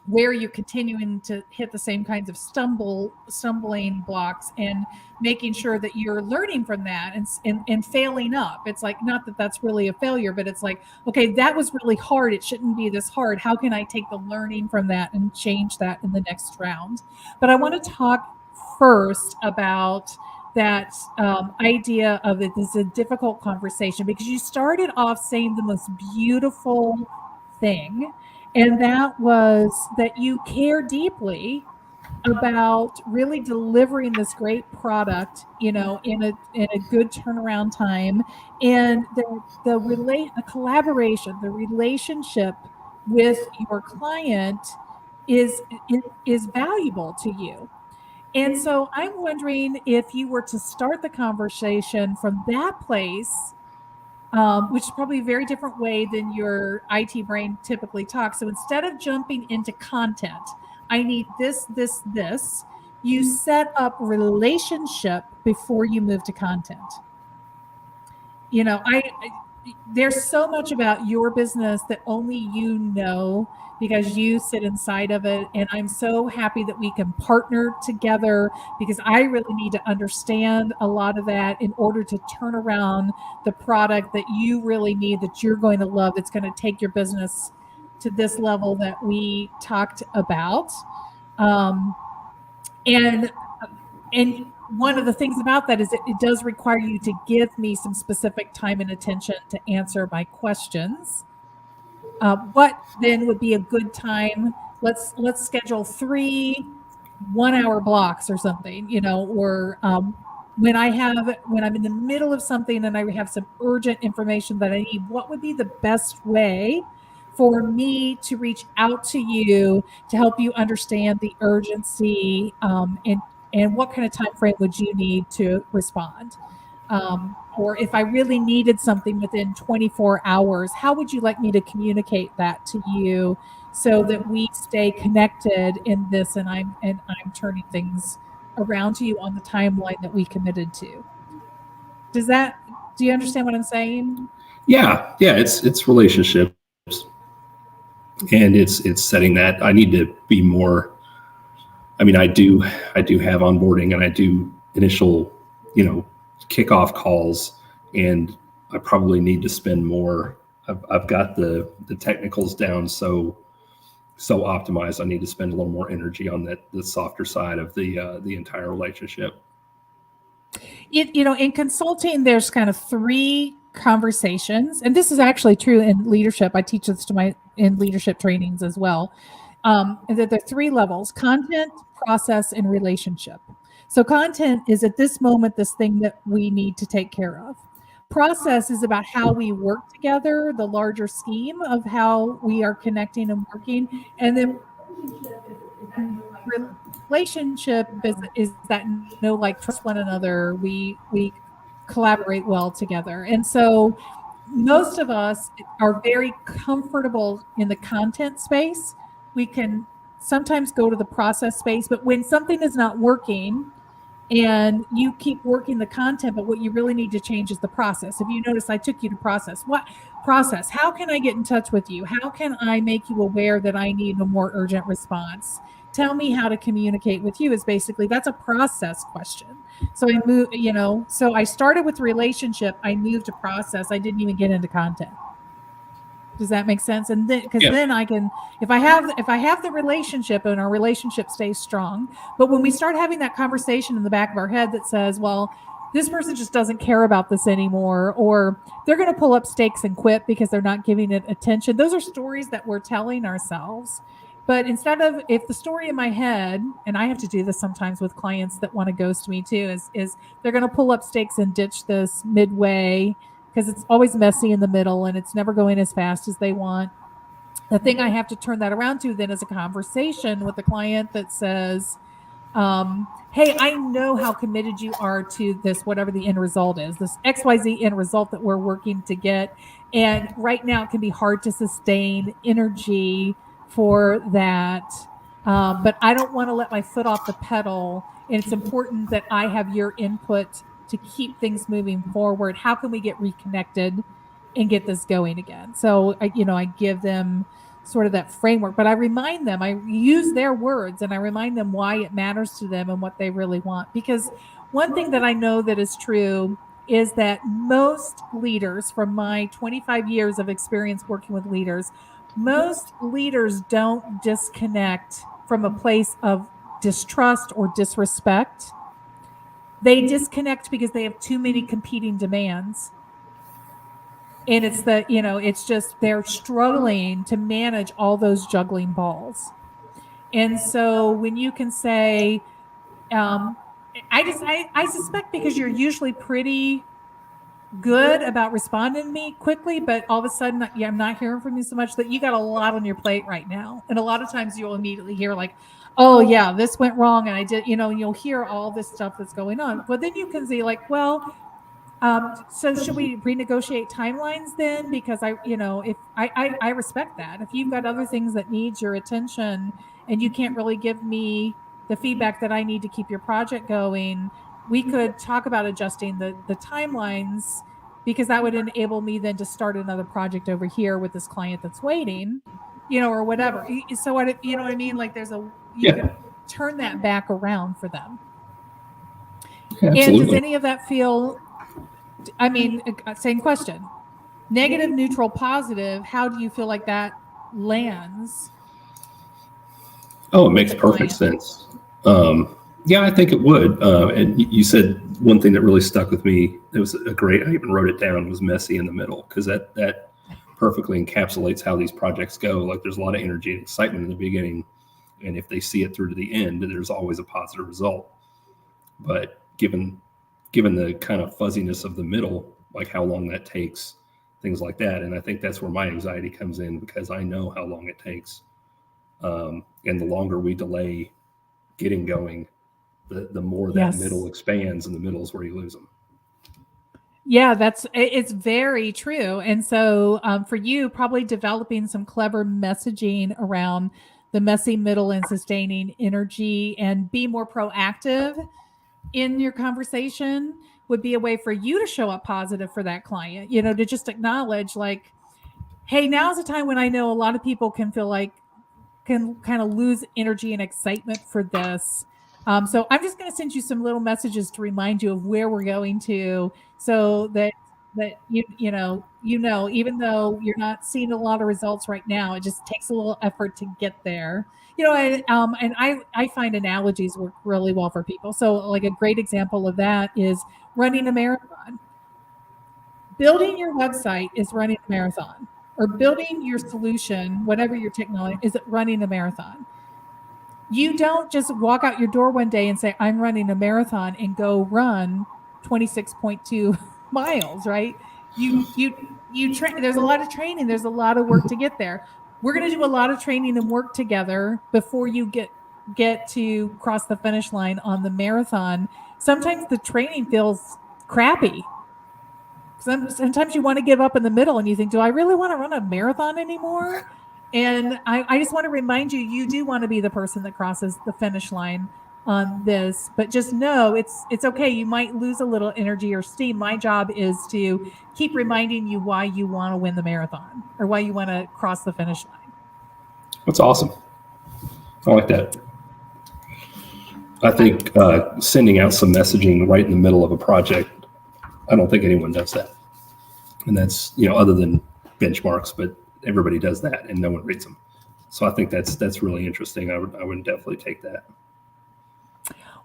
A: where you're continuing to hit the same kinds of stumbling blocks and making sure that you're learning from that and failing up. It's like, not that that's really a failure, but it's like, okay, that was really hard. It shouldn't be this hard. How can I take the learning from that and change that in the next round? But I want to talk first about that idea of it is a difficult conversation, because you started off saying the most beautiful thing. And that was that you care deeply about really delivering this great product, in a good turnaround time, and the collaboration, the relationship with your client is valuable to you. And so I'm wondering if you were to start the conversation from that place, which is probably a very different way than your IT brain typically talks. So instead of jumping into content, I need this, you set up relationship before you move to content. There's so much about your business that only you know, because you sit inside of it. And I'm so happy that we can partner together, because I really need to understand a lot of that in order to turn around the product that you really need, that you're going to love, that's going to take your business to this level that we talked about. And one of the things about that is it does require you to give me some specific time and attention to answer my questions. What then would be a good time? Let's schedule 3 1-hour blocks or something, or when I'm in the middle of something and I have some urgent information that I need, what would be the best way for me to reach out to you to help you understand the urgency, and what kind of time frame would you need to respond? Or if I really needed something within 24 hours, how would you like me to communicate that to you so that we stay connected in this, and I'm turning things around to you on the timeline that we committed to? Do you understand what I'm saying?
E: Yeah. It's relationships, and it's setting that. I need to be more. I mean, I do have onboarding, and I do initial, kickoff calls, and I probably need to spend more. I've got the technicals down, so so optimized. I need to spend a little more energy on the softer side of the entire relationship.
A: In consulting, there's kind of 3 conversations, and this is actually true in leadership. I teach this in leadership trainings as well. And that there are 3 levels: content, process, and relationship. So content is at this moment this thing that we need to take care of. Process is about how we work together, the larger scheme of how we are connecting and working, and then relationship is that like trust one another. We collaborate well together, and so most of us are very comfortable in the content space. We can sometimes go to the process space, but when something is not working and you keep working the content, but what you really need to change is the process. If you notice, I took you to process. What process? How can I get in touch with you? How can I make you aware that I need a more urgent response? Tell me how to communicate with you. Is basically, that's a process question. So I move, so I started with relationship. I moved to process. I didn't even get into content. Does that make sense? And then, because then I can, if I have the relationship and our relationship stays strong, but when we start having that conversation in the back of our head that says, well, this person just doesn't care about this anymore, or they're going to pull up stakes and quit because they're not giving it attention. Those are stories that we're telling ourselves. But instead of, if the story in my head, and I have to do this sometimes with clients that want to ghost me too, is they're going to pull up stakes and ditch this midway because it's always messy in the middle and it's never going as fast as they want. The thing I have to turn that around to then is a conversation with the client that says, hey, I know how committed you are to this, whatever the end result is, this XYZ end result that we're working to get. And right now it can be hard to sustain energy for that. But I don't want to let my foot off the pedal. And it's important that I have your input to keep things moving forward. How can we get reconnected and get this going again? So, I give them sort of that framework, but I remind them, I use their words and I remind them why it matters to them and what they really want. Because one thing that I know that is true is that most leaders, from my 25 years of experience working with leaders, most leaders don't disconnect from a place of distrust or disrespect. They disconnect because they have too many competing demands. And it's it's just they're struggling to manage all those juggling balls. And so when you can say, I suspect because you're usually pretty good about responding to me quickly, but all of a sudden, I'm not hearing from you so much, that you got a lot on your plate right now. And a lot of times you'll immediately hear like, oh yeah, this went wrong. And I did, and you'll hear all this stuff that's going on. But then you can see like, well, so should we renegotiate timelines then? Because if I respect that. If you've got other things that needs your attention and you can't really give me the feedback that I need to keep your project going, we could talk about adjusting the timelines, because that would enable me then to start another project over here with this client that's waiting, or whatever. So what, you know what I mean? Like you could turn that back around for them.
E: Yeah,
A: and does any of that feel, same question. Negative, neutral, positive. How do you feel like that lands?
E: Oh, it makes perfect sense. Yeah, I think it would. And you said one thing that really stuck with me. It was I even wrote it down, was messy in the middle, because that perfectly encapsulates how these projects go. Like, there's a lot of energy and excitement in the beginning, and if they see it through to the end, there's always a positive result. But given the kind of fuzziness of the middle, like how long that takes, things like that. And I think that's where my anxiety comes in, because I know how long it takes. And the longer we delay getting going, the more that middle expands, and the middle is where you lose them.
A: Yeah, it's very true. And so for you, probably developing some clever messaging around the messy middle and sustaining energy and be more proactive in your conversation would be a way for you to show up positive for that client, to just acknowledge like, hey, now's the time when I know a lot of people can feel like can kind of lose energy and excitement for this. So I'm just going to send you some little messages to remind you of where we're going to, so that that even though you're not seeing a lot of results right now, it just takes a little effort to get there. And I find analogies work really well for people. So like a great example of that is running a marathon. Building your website is running a marathon, or building your solution, whatever your technology is, running a marathon. You don't just walk out your door one day and say, I'm running a marathon, and go run 26.2 miles, right? There's a lot of training, there's a lot of work to get there. We're going to do a lot of training and work together before you get to cross the finish line on the marathon. Sometimes the training feels crappy. Sometimes you want to give up in the middle and you think, do I really want to run a marathon anymore? And I just want to remind you, you do want to be the person that crosses the finish line on this, but just know it's okay. You might lose a little energy or steam. My job is to keep reminding you why you want to win the marathon, or why you want to cross the finish line.
E: That's awesome. I like that. I think sending out some messaging right in the middle of a project, I don't think anyone does that. And that's, other than benchmarks, but everybody does that and no one reads them. So I think that's really interesting. I would definitely take that.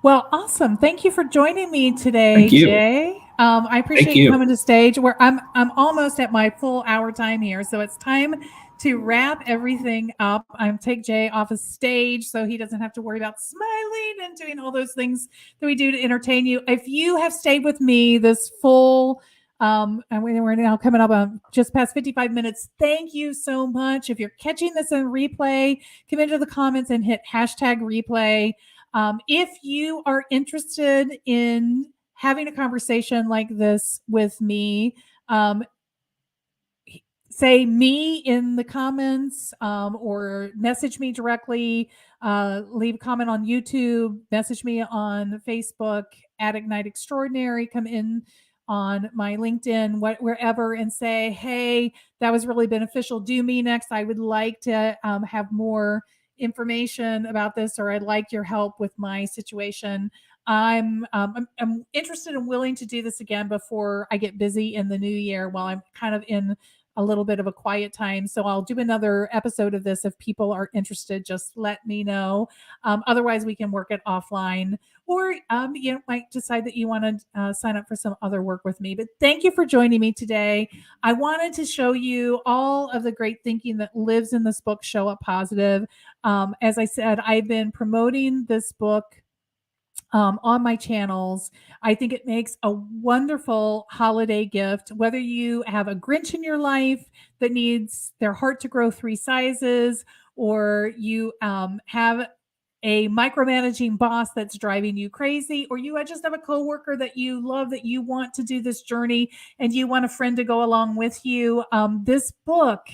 A: Well, awesome. Thank you for joining me today,
E: Thank you.
A: Jay. I appreciate you coming to stage. Where I'm almost at my full hour time here, so it's time to wrap everything up. I'm take Jay off of stage so he doesn't have to worry about smiling and doing all those things that we do to entertain you. If you have stayed with me this full and we're now coming up on just past 55 minutes. Thank you so much. If you're catching this in replay, come into the comments and hit #replay. If you are interested in having a conversation like this with me, say me in the comments, or message me directly, leave a comment on YouTube, message me on Facebook at Ignite Extraordinary, come in on my LinkedIn, wherever, and say, hey, that was really beneficial. Do me next. I would like to have more information about this, or I'd like your help with my situation. I'm interested and willing to do this again before I get busy in the new year, while I'm kind of in a little bit of a quiet time. So I'll do another episode of this. If people are interested, just let me know. Otherwise, we can work it offline, or you might decide that you want to sign up for some other work with me. But thank you for joining me today. I wanted to show you all of the great thinking that lives in this book, Show Up Positive. As I said, I've been promoting this book on my channels. I think it makes a wonderful holiday gift, whether you have a Grinch in your life that needs their heart to grow 3 sizes, or you have a micromanaging boss that's driving you crazy, or you just have a coworker that you love, that you want to do this journey and you want a friend to go along with you. This book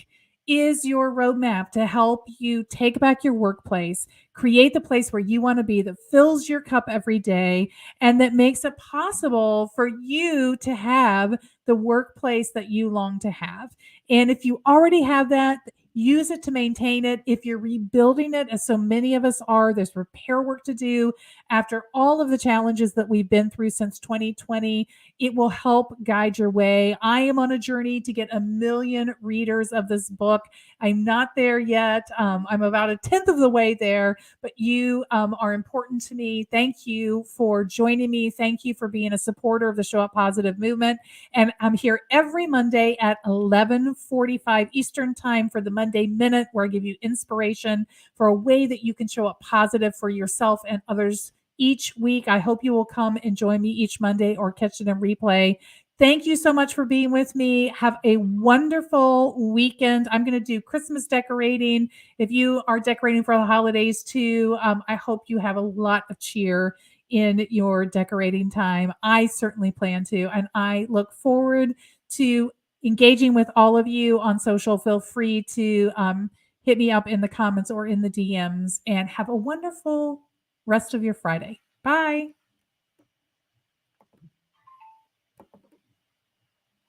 A: is your roadmap to help you take back your workplace, create the place where you want to be, that fills your cup every day, and that makes it possible for you to have the workplace that you long to have. And if you already have that, use it to maintain it. If you're rebuilding it, as so many of us are, there's repair work to do. After all of the challenges that we've been through since 2020, it will help guide your way. I am on a journey to get 1 million readers of this book. I'm not there yet. I'm about 1/10 of the way there, but you are important to me. Thank you for joining me. Thank you for being a supporter of the Show Up Positive movement. And I'm here every Monday at 11:45 Eastern Time for the Monday Minute, where I give you inspiration for a way that you can show up positive for yourself and others each week. I hope you will come and join me each Monday, or catch it in replay. Thank you so much for being with me. Have a wonderful weekend. I'm going to do Christmas decorating. If you are decorating for the holidays too, I hope you have a lot of cheer in your decorating time. I certainly plan to, and I look forward to engaging with all of you on social. Feel free to hit me up in the comments or in the DMs, and have a wonderful rest of your Friday. Bye.